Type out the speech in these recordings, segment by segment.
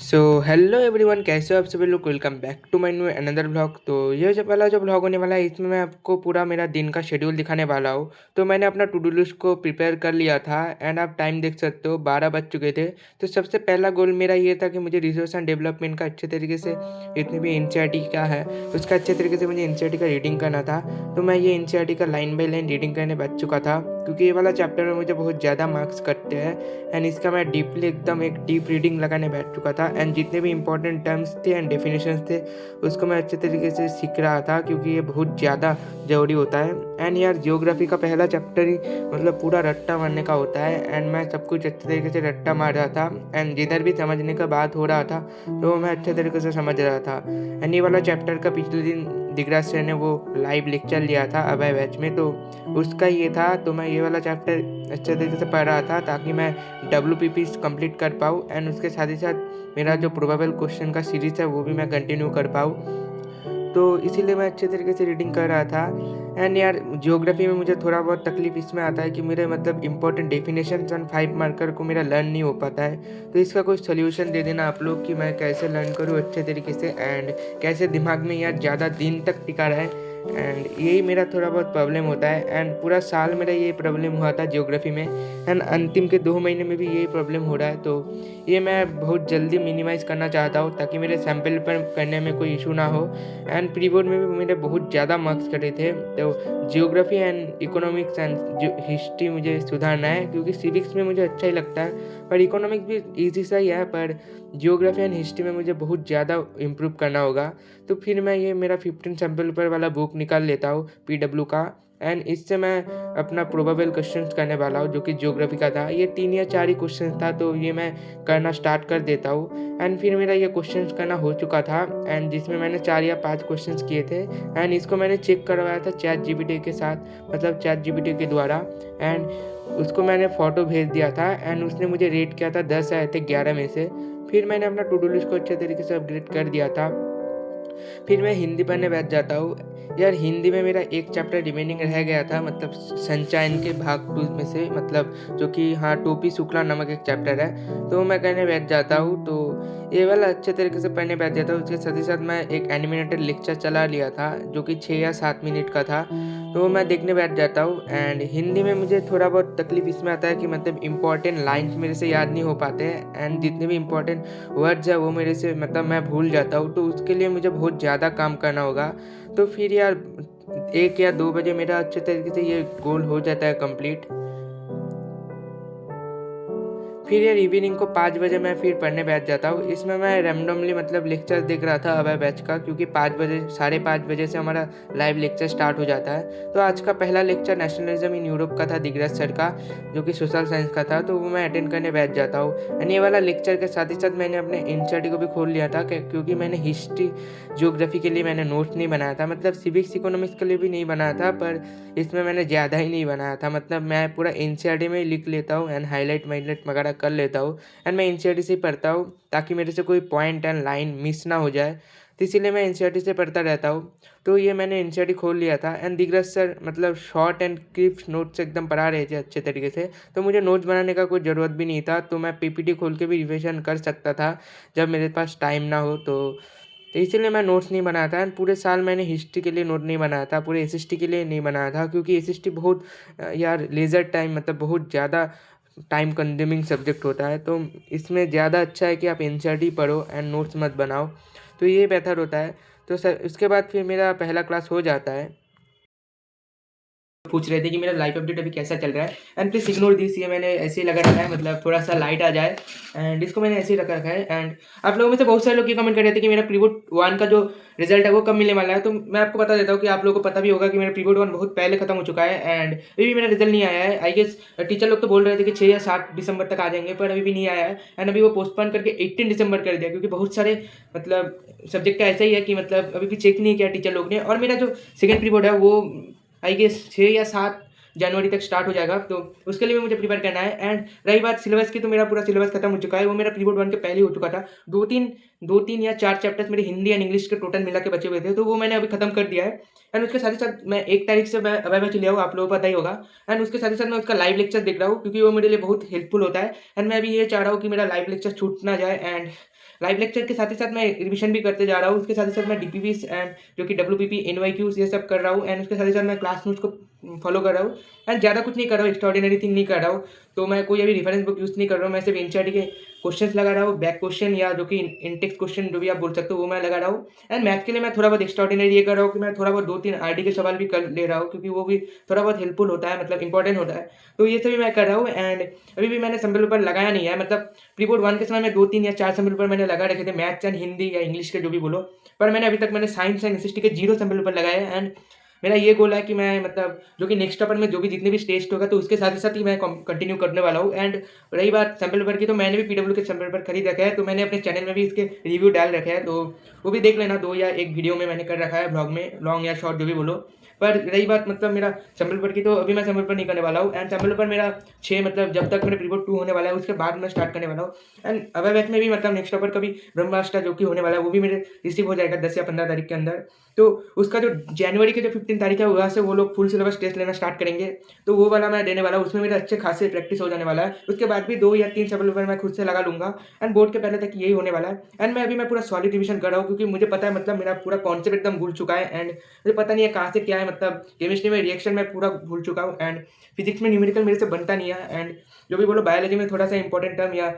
So hello everyone, कैसे हो आप सभी लोग। Welcome back to my new another blog. तो ये जो पहला जो ब्लॉग होने वाला है, इसमें मैं आपको पूरा मेरा दिन का शेड्यूल दिखाने वाला हूँ। तो मैंने अपना टू डू लिस्ट को प्रिपेयर कर लिया था एंड आप टाइम देख सकते हो, 12 बज चुके थे। तो सबसे पहला गोल मेरा ये था कि मुझे रिसर्च एंड डेवलपमेंट का अच्छे तरीके से, जितने भी एनसीईआरटी का है उसका अच्छे तरीके से मुझे एनसीईआरटी का रीडिंग करना था। तो मैं ये एनसीईआरटी का लाइन बाई लाइन रीडिंग करने बैठ चुका था, क्योंकि ये वाला चैप्टर में मुझे बहुत ज़्यादा मार्क्स कटते हैं एंड इसका मैं डीपली एकदम एक डीप रीडिंग लगाने बैठ चुका था। एंड जितने भी इंपॉर्टेंट टर्म्स थे एंड डेफिनेशंस थे उसको मैं अच्छे तरीके से सीख रहा था, क्योंकि ये बहुत ज़्यादा ज़रूरी होता है। एंड यार, जियोग्राफी का पहला चैप्टर ही मतलब पूरा रट्टा मारने का होता है एंड मैं सब कुछ अच्छे तरीके से रट्टा मार रहा था। एंड जिधर भी समझने का बात हो रहा था तो मैं अच्छे तरीके से समझ रहा था। एंड ये वाला चैप्टर का पिछले दिन दिगराज सर ने वो लाइव लेक्चर लिया था अभय बैच में, तो उसका ये था। तो मैं ये वाला चैप्टर अच्छे तरीके से पढ़ रहा था ताकि मैं WPP कंप्लीट कर पाऊँ एंड उसके साथ ही साथ मेरा जो प्रोबेबल क्वेश्चन का सीरीज है वो भी मैं कंटिन्यू कर पाऊँ। तो इसीलिए मैं अच्छे तरीके से रीडिंग कर रहा था। एंड यार, ज्योग्राफी में मुझे थोड़ा बहुत तकलीफ इसमें आता है कि मेरे मतलब इंपॉर्टेंट डेफिनेशंस एंड 5 मार्कर को मेरा लर्न नहीं हो पाता है। तो इसका कोई सोल्यूशन दे देना आप लोग कि मैं कैसे लर्न करूँ अच्छे तरीके से एंड कैसे दिमाग में यार ज़्यादा दिन तक टिका रहे। एंड यही मेरा थोड़ा बहुत प्रॉब्लम होता है एंड पूरा साल मेरा यही प्रॉब्लम हुआ था ज्योग्राफी में एंड अंतिम के 2 महीने में भी यही प्रॉब्लम हो रहा है। तो ये मैं बहुत जल्दी मिनिमाइज़ करना चाहता हूँ ताकि मेरे सैम्पल पर करने में कोई इशू ना हो। एंड प्री बोर्ड में भी मेरे बहुत ज़्यादा मार्क्स कटे थे। तो जियोग्राफी एंड इकोनॉमिक्स एंड जो हिस्ट्री मुझे सुधारना है, क्योंकि सिविक्स में मुझे अच्छा ही लगता है पर इकोनॉमिक्स भी ईजी सा ही है, पर जियोग्राफी एंड हिस्ट्री में मुझे बहुत ज़्यादा इम्प्रूव करना होगा। तो फिर मैं ये मेरा 15 सैम्पल पर वाला बुक निकाल लेता हूँ PW का एंड इससे मैं अपना प्रोबेबल क्वेश्चंस करने वाला हूँ, जो कि ज्योग्राफी का था। ये 3 या 4 ही क्वेश्चन था, तो ये मैं करना स्टार्ट कर देता हूँ। एंड फिर मेरा ये क्वेश्चंस करना हो चुका था एंड जिसमें मैंने 4 या 5 क्वेश्चंस किए थे एंड इसको मैंने चेक करवाया था चैट जीपीटी के साथ, मतलब चैट जीपीटी के द्वारा। एंड उसको मैंने फ़ोटो भेज दिया था एंड उसने मुझे रेट किया था, 10 आए थे 11 में से। फिर मैंने अपना टू डू लिस्ट को अच्छे तरीके से अपग्रेड कर दिया था। फिर मैं हिंदी पढ़ने बैठ जाता हूँ। यार, हिंदी में मेरा एक चैप्टर रिमेनिंग रह गया था, मतलब संचयन के भाग 2 में से, मतलब जो कि हाँ, टोपी शुक्ला नामक एक चैप्टर है, तो मैं कहने बैठ जाता हूँ। तो ये वाला अच्छे तरीके से पढ़ने बैठ जाता हूँ। उसके साथ ही साथ मैं एक एनिमेटेड लेक्चर चला लिया था जो कि 6 या 7 मिनट का था, तो मैं देखने बैठ जाता हूँ। एंड हिंदी में मुझे थोड़ा बहुत तकलीफ इसमें आता है कि मतलब इंपॉर्टेंट लाइन्स मेरे से याद नहीं हो पाते हैं एंड जितने भी इंपॉर्टेंट वर्ड्स है वो मेरे से मतलब मैं भूल जाता हूँ, तो उसके लिए मुझे बहुत ज़्यादा काम करना होगा। तो फिर यार 1 या 2 बजे मेरा अच्छे तरीके से ये गोल हो जाता है कंप्लीट। फिर यार इवनिंग को 5 बजे मैं फिर पढ़ने बैठ जाता हूँ। इसमें मैं रैंडमली मतलब लेक्चर देख रहा था अभय बैच का, क्योंकि 5 बजे 5:30 बजे से हमारा लाइव लेक्चर स्टार्ट हो जाता है। तो आज का पहला लेक्चर नेशनलिज्म इन यूरोप का था, दिगराज सर का, जो कि सोशल साइंस का था, तो वो मैं अटेंड करने बैठ जाता हूँ। एंड ये वाला लेक्चर के साथ ही साथ मैंने अपने एनसीईआरटी को भी खोल लिया था, क्योंकि मैंने हिस्ट्री ज्योग्राफी के लिए मैंने नोट्स नहीं बनाया था, मतलब सिविक्स इकोनॉमिक्स के लिए भी नहीं बनाया था, पर इसमें मैंने ज़्यादा ही नहीं बनाया था। मतलब मैं पूरा एनसीईआरटी में ही लिख लेता हूँ एंड हाईलाइट वाईलाइट वगैरह कर लेता हूँ एंड मैं एनसीईआरटी से ही पढ़ता हूँ ताकि मेरे से कोई पॉइंट एंड लाइन मिस ना हो जाए। तो इसीलिए मैं एनसीईआरटी से पढ़ता रहता हूँ। तो ये मैंने एनसीईआरटी खोल लिया था एंड दिग्रज सर मतलब शॉर्ट एंड क्रिस्प नोट्स एकदम पढ़ा रहे थे अच्छे तरीके से, तो मुझे नोट्स बनाने का कोई ज़रूरत भी नहीं था। तो मैं पीपीटी खोल के भी रिविजन कर सकता था जब मेरे पास टाइम ना हो। तो इसीलिए मैं नोट्स नहीं बनाया था एंड पूरे साल मैंने हिस्ट्री के लिए नोट नहीं बनाया था, पूरे एसएसटी के लिए नहीं बनाया था, क्योंकि एसएसटी बहुत यार लेज़र टाइम मतलब बहुत ज़्यादा टाइम कंज्यूमिंग सब्जेक्ट होता है। तो इसमें ज़्यादा अच्छा है कि आप एनसीईआरटी पढ़ो एंड नोट्स मत बनाओ, तो ये बेहतर होता है। तो सर उसके बाद फिर मेरा पहला क्लास हो जाता है। पूछ रहे थे कि मेरा लाइफ अपडेट अभी कैसा चल रहा है एंड प्लीज़ इग्नोर दिस, ये मैंने ऐसे ही लगा रखा है, मतलब थोड़ा सा लाइट आ जाए एंड इसको मैंने ऐसे ही रखा रखा है। एंड आप लोगों में से बहुत सारे लोग ये कमेंट कर रहे थे कि मेरा प्रीबोर्ड 1 का जो रिजल्ट है वो कब मिलने वाला है। तो मैं आपको बता देता हूँ कि आप लोगों को पता भी होगा कि मेरा प्रीबोर्ड 1 बहुत पहले खत्म हो चुका है एंड अभी भी मेरा रिजल्ट नहीं आया है। आई गेस टीचर लोग तो बोल रहे थे कि 6 या 7 दिसंबर तक आ जाएंगे, पर अभी भी नहीं आया है एंड अभी वो पोस्टपोन करके 18 दिसंबर कर दिया, क्योंकि बहुत सारे मतलब सब्जेक्ट का ऐसा ही है कि मतलब अभी भी चेक नहीं किया टीचर लोग ने। और मेरा जो सेकेंड प्रीबोर्ड है वो आई गेस 6 या 7 जनवरी तक स्टार्ट हो जाएगा, तो उसके लिए भी मुझे प्रिपेयर करना है। एंड रही बात सिलेबस की, तो मेरा पूरा सिलेबस खत्म हो चुका है, वो मेरा प्रीबोर्ड 1 के पहले ही हो चुका था। दो तीन या 4 चैप्टर्स मेरे हिंदी एंड इंग्लिश के टोटल मिला के बचे हुए थे, तो वो मैंने अभी खत्म कर दिया है। एंड उसके साथ ही साथ मैं 1 तारीख से मैं अभय बैच लिया हूँ, आप लोगों को पता ही होगा। एंड उसके साथ ही साथ मैं उसका लाइव लेक्चर देख रहा हूँ, क्योंकि वो मेरे लिए बहुत हेल्पफुल होता है एंड मैं भी ये चाह रहा हूँ कि मेरा लाइव लेक्चर छूट ना जाए एंड लाइव लेक्चर के साथ ही साथ मैं रिविजन भी करते जा रहा हूँ। उसके साथ ही साथ मैं डीपीवीस एंड जो कि डब्ल्यूपीपी एनवाईक्यूज ये सब कर रहा हूँ, एंड उसके साथ ही साथ मैं क्लास नोट्स को फॉलो कर रहा हूँ, एंड ज़्यादा कुछ नहीं कर रहा हूँ, एक्स्ट्राऑर्डिनरी थिंग नहीं कर रहा हूँ। तो मैं कोई अभी रेफरेंस बुक यूज़ नहीं कर रहा हूँ, मैं सिर्फ एनसीईआरटी के क्वेश्चंस लगा रहा हूँ, बैक क्वेश्चन या जो कि इनटेक्स्ट क्वेश्चन जो भी आप बोल सकते हो वो मैं लगा रहा हूँ। एंड मैथ के लिए मैं थोड़ा बहुत एक्स्ट्राऑर्डिनरी ये कर रहा हूँ कि मैं थोड़ा बहुत 2-3 आरडी के सवाल भी कर ले रहा हूँ, क्योंकि वो भी थोड़ा बहुत हेल्पफुल होता है, मतलब इंपॉर्टेंट होता है। तो ये सभी मैं कर रहा हूँ, एंड अभी भी मैंने सैम्पल पेपर लगाया नहीं है, मतलब प्री बोर्ड 1 के समय में 2-3 या 4 सैम्पल पेपर मैंने लगा रखे थे, मैथ्स एंड हिंदी या इंग्लिश के जो भी बोलो। पर मैंने अभी तक साइंस एंड एसएसटी के 0 सैम्पल पेपर लगाए हैं, एंड मेरा ये गोल है कि मैं मतलब जो कि नेक्स्ट पेपर में जो भी जितने भी टेस्ट होगा तो उसके साथ ही मैं कंटिन्यू करने वाला हूँ। एंड रही बात सैम्पल पेपर की, तो मैंने भी पीडब्ल्यू के सैम्पल पेपर खरीद रखा है, तो मैंने अपने चैनल में भी इसके रिव्यू डाल रखा है, तो वो भी देख लेना। 2 या 1 वीडियो में मैंने कर रखा है, ब्लॉग में, लॉन्ग या शॉर्ट जो भी बोलो। पर रही बात मतलब मेरा सैम्पल पेपर की, तो अभी मैं सैम्पल पेपर नहीं करने वाला हूँ, एंड सैम्पल पेपर मेरा 6 मतलब जब तक मेरे प्रीबोर्ड 2 होने वाला है उसके बाद मैं स्टार्ट करने वाला हूँ। एंड अगर बैच में भी मतलब नेक्स्ट पेपर कभी ब्रह्मास्त्र जो कि होने वाला है वो भी मेरे रिसीव हो जाएगा 10 या 15 तारीख के अंदर। तो उसका जो जनवरी के जो 15 तारीख है वहाँ से वो लोग फुल सिलेबस टेस्ट लेना स्टार्ट करेंगे, तो वो वाला मैं देने वाला हूँ, उसमें मेरे अच्छे खासे प्रैक्टिस हो जाने वाला है। उसके बाद भी 2 या 3 सैम्पल पेपर मैं खुद से लगा लूँगा, एंड बोर्ड के पहले तक यही होने वाला है। एंड मैं पूरा सॉलिड रिविजन कर रहा हूँ, क्योंकि मुझे पता है मतलब मेरा पूरा कॉन्सेप्ट एकदम भूल चुका है, एंड मुझे पता नहीं है कहाँ से क्या है, मतलब केमिस्ट्री में रिएक्शन मैं पूरा भूल चुका हूँ, एंड फिजिक्स में न्यूमेरिकल मेरे से बनता नहीं है, एंड जो भी बोलो बायोलॉजी में थोड़ा सा इंपॉर्टेंट टर्म या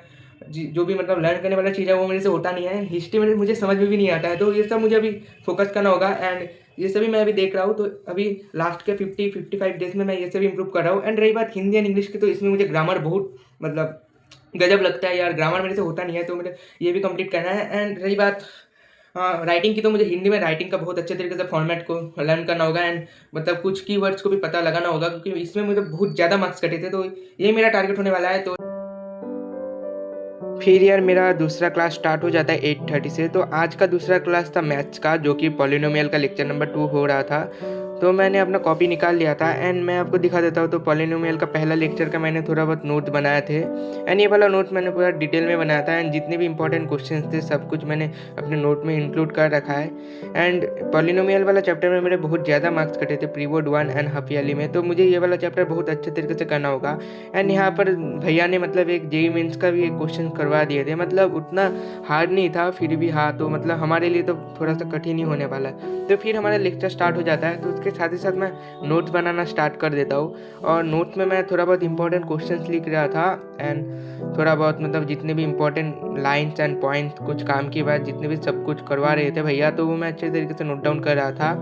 जो भी मतलब लर्न करने वाला चीज़ है वो मेरे से होता नहीं है। हिस्ट्री में मुझे समझ में भी नहीं आता है, तो ये सब मुझे अभी फोकस करना होगा, एंड ये सभी मैं अभी देख रहा हूँ। तो अभी लास्ट के 50-55 डेज में मैं ये सभी इंप्रूव कर रहा हूँ। एंड रही बात हिंदी एंड इंग्लिश की, तो इसमें मुझे ग्रामर बहुत मतलब गजब लगता है यार, ग्रामर मेरे से होता नहीं है, तो मुझे ये भी कंप्लीट करना है। एंड रही बात हाँ, राइटिंग की, तो मुझे हिंदी में राइटिंग का बहुत अच्छे तरीके से फॉर्मेट को लर्न करना होगा, एंड मतलब कुछ कीवर्ड्स को भी पता लगाना होगा, क्योंकि इसमें मुझे बहुत ज़्यादा मार्क्स कटे थे, तो ये मेरा टारगेट होने वाला है। तो फिर यार मेरा दूसरा क्लास स्टार्ट हो जाता है 8:30 से। तो आज का दूसरा क्लास था मैथ्स का, जो कि पॉलिनोमियल का लेक्चर नंबर 2 हो रहा था। तो मैंने अपना कॉपी निकाल लिया था, एंड मैं आपको दिखा देता हूँ। तो पॉलिनोमियल का पहला लेक्चर का मैंने थोड़ा बहुत नोट बनाए थे, एंड ये वाला नोट मैंने पूरा डिटेल में बनाया था, एंड जितने भी इंपॉर्टेंट क्वेश्चंस थे सब कुछ मैंने अपने नोट में इंक्लूड कर रखा है। एंड पॉलिनोमियल वाला चैप्टर में मेरे बहुत ज़्यादा मार्क्स कटे थे pre board 1 and half yearly में, तो मुझे ये वाला चैप्टर बहुत अच्छे तरीके से करना होगा। एंड यहाँ पर भैया ने मतलब एक जेईई मेंस का भी एक क्वेश्चन करवा दिए थे, मतलब उतना हार्ड नहीं था, फिर भी हाँ, तो मतलब हमारे लिए तो थोड़ा सा कठिन ही होने वाला है। तो फिर हमारा लेक्चर स्टार्ट हो जाता है, तो उसके साथ ही साथ मैं नोट्स बनाना स्टार्ट कर देता हूँ, और नोट्स में मैं थोड़ा बहुत इंपॉर्टेंट क्वेश्चंस लिख रहा था, एंड थोड़ा बहुत मतलब जितने भी इंपॉर्टेंट लाइन्स एंड पॉइंट्स कुछ काम की बात जितने भी सब कुछ करवा रहे थे भैया, तो वो मैं अच्छे तरीके से नोट डाउन कर रहा था,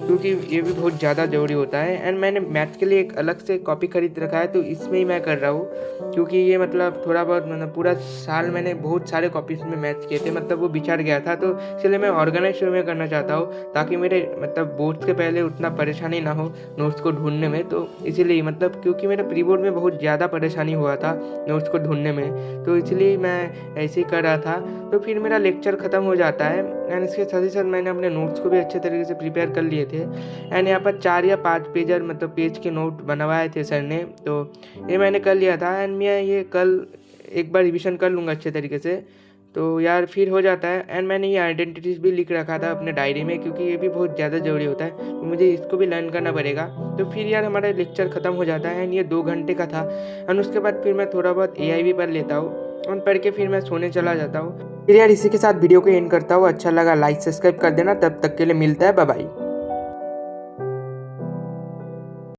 क्योंकि ये भी बहुत ज़्यादा ज़रूरी होता है। एंड मैंने मैथ्स के लिए एक अलग से कॉपी खरीद रखा है, तो इसमें ही मैं कर रहा हूँ, क्योंकि ये मतलब थोड़ा बहुत मतलब पूरा साल मैंने बहुत सारे कॉपीज में मैथ्स किए थे, मतलब वो बिछड़ गया था, तो इसलिए मैं ऑर्गेनाइज वे में करना चाहता हूँ, ताकि मेरे मतलब बोर्ड्स के पहले उतना परेशानी ना हो नोट्स को ढूंढने में। तो इसीलिए मतलब क्योंकि मेरे प्री बोर्ड में बहुत ज़्यादा परेशानी हुआ था नोट्स को ढूंढने में, तो इसलिए मैं ऐसे ही कर रहा था। तो फिर मेरा लेक्चर ख़त्म हो जाता है, एंड इसके साथ ही साथ मैंने अपने नोट्स को भी अच्छे तरीके से प्रिपेयर कर लिए थे, एंड यहाँ पर 4 या 5 पेजर मतलब पेज के नोट बनवाए थे सर ने, तो ये मैंने कर लिया था, एंड मैं ये कल एक बार रिविज़न कर लूँगा अच्छे तरीके से। तो यार फिर हो जाता है, एंड मैंने ये आइडेंटिटीज़ भी लिख रखा था अपने डायरी में, क्योंकि ये भी बहुत ज़्यादा ज़रूरी होता है, तो मुझे इसको भी लर्न करना पड़ेगा। तो फिर यार हमारा लेक्चर ख़त्म हो जाता है, एंड ये 2 घंटे का था, एंड उसके बाद फिर मैं थोड़ा बहुत एआई भी पढ़ लेता हूँ, और पढ़ के फिर मैं सोने चला जाता हूँ। फिर यार इसी के साथ वीडियो को एंड करता हूँ। अच्छा लगा लाइक सब्सक्राइब कर देना, तब तक के लिए मिलता है, बाय बाय।